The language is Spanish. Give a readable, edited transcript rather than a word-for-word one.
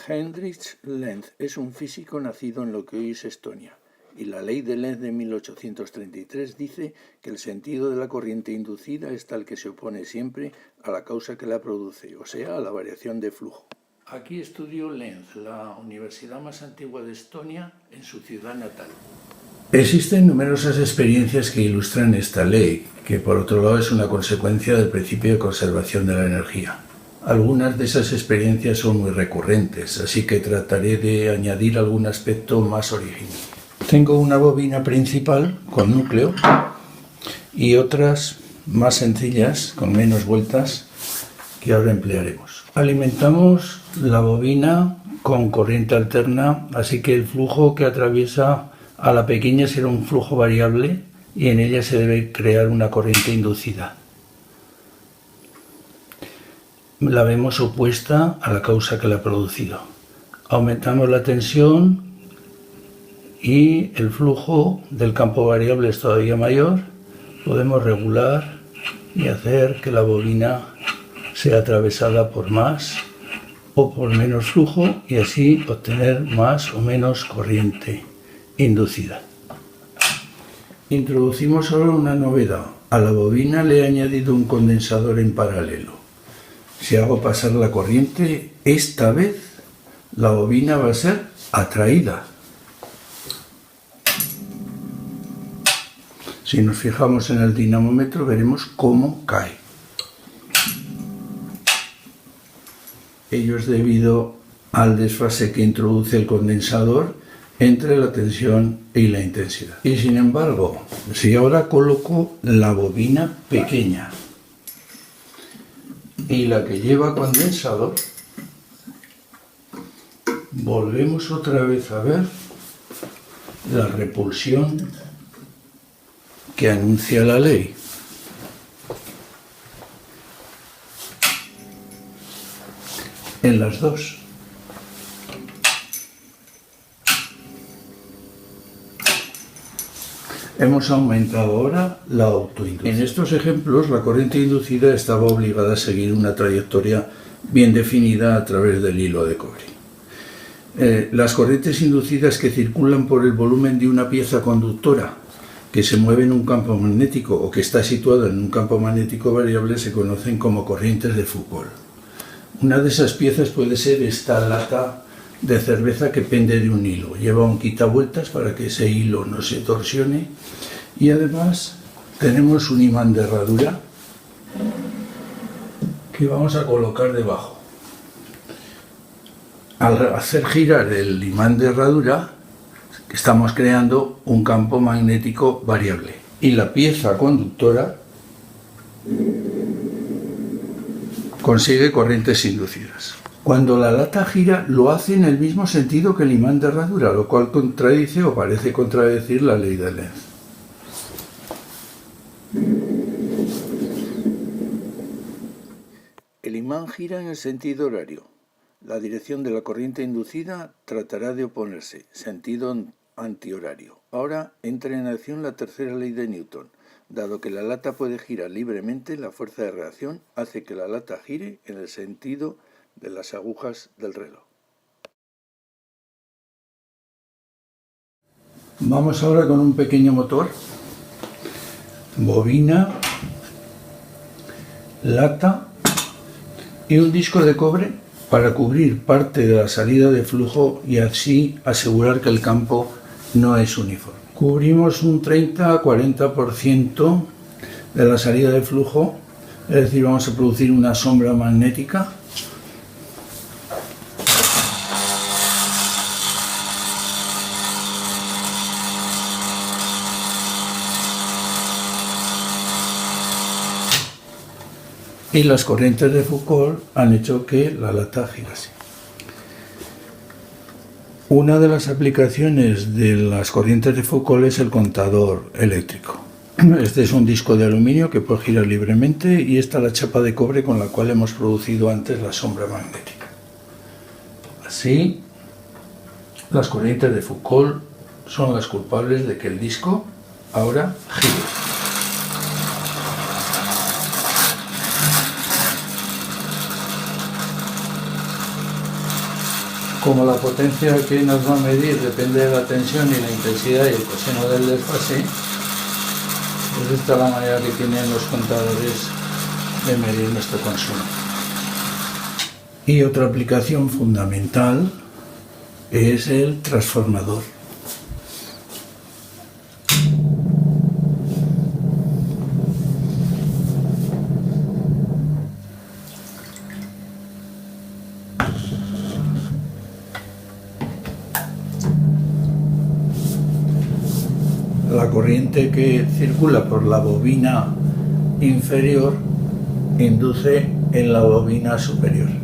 Heinrich Lenz es un físico nacido en lo que hoy es Estonia, y la ley de Lenz de 1833 dice que el sentido de la corriente inducida es tal que se opone siempre a la causa que la produce, o sea, a la variación de flujo. Aquí estudió Lenz, la universidad más antigua de Estonia, en su ciudad natal. Existen numerosas experiencias que ilustran esta ley, que por otro lado es una consecuencia del principio de conservación de la energía. Algunas de esas experiencias son muy recurrentes, así que trataré de añadir algún aspecto más original. Tengo una bobina principal con núcleo y otras más sencillas, con menos vueltas, que ahora emplearemos. Alimentamos la bobina con corriente alterna, así que el flujo que atraviesa a la pequeña será un flujo variable y en ella se debe crear una corriente inducida. La vemos opuesta a la causa que la ha producido. Aumentamos la tensión y el flujo del campo variable es todavía mayor. Podemos regular y hacer que la bobina sea atravesada por más o por menos flujo y así obtener más o menos corriente inducida. Introducimos ahora una novedad. A la bobina le he añadido un condensador en paralelo. Si hago pasar la corriente, esta vez la bobina va a ser atraída. Si nos fijamos en el dinamómetro, veremos cómo cae. Ello es debido al desfase que introduce el condensador entre la tensión y la intensidad. Y sin embargo, si ahora coloco la bobina pequeña y la que lleva condensador, volvemos otra vez a ver la repulsión que anuncia la ley. En las dos. Hemos aumentado ahora la autoinducción. En estos ejemplos, la corriente inducida estaba obligada a seguir una trayectoria bien definida a través del hilo de cobre. Las corrientes inducidas que circulan por el volumen de una pieza conductora que se mueve en un campo magnético o que está situada en un campo magnético variable se conocen como corrientes de Foucault. Una de esas piezas puede ser esta lata de cerveza que pende de un hilo. Lleva un quitavueltas para que ese hilo no se torsione y además tenemos un imán de herradura que vamos a colocar debajo. Al hacer girar el imán de herradura estamos creando un campo magnético variable y la pieza conductora consigue corrientes inducidas. Cuando la lata gira, lo hace en el mismo sentido que el imán de herradura, lo cual contradice o parece contradecir la ley de Lenz. El imán gira en el sentido horario. La dirección de la corriente inducida tratará de oponerse, sentido antihorario. Ahora entra en acción la tercera ley de Newton. Dado que la lata puede girar libremente, la fuerza de reacción hace que la lata gire en el sentido de las agujas del reloj. Vamos ahora con un pequeño motor, bobina, lata y un disco de cobre para cubrir parte de la salida de flujo y así asegurar que el campo no es uniforme. Cubrimos un 30 a 40% de la salida de flujo, es decir, vamos a producir una sombra magnética. Y las corrientes de Foucault han hecho que la lata girase. Una de las aplicaciones de las corrientes de Foucault es el contador eléctrico. Este es un disco de aluminio que puede girar libremente y esta es la chapa de cobre con la cual hemos producido antes la sombra magnética. Así, las corrientes de Foucault son las culpables de que el disco ahora gire. Como la potencia que nos va a medir depende de la tensión y la intensidad y el coseno del desfase, pues esta es la manera que tienen los contadores de medir nuestro consumo. Y otra aplicación fundamental es el transformador. La corriente que circula por la bobina inferior induce en la bobina superior.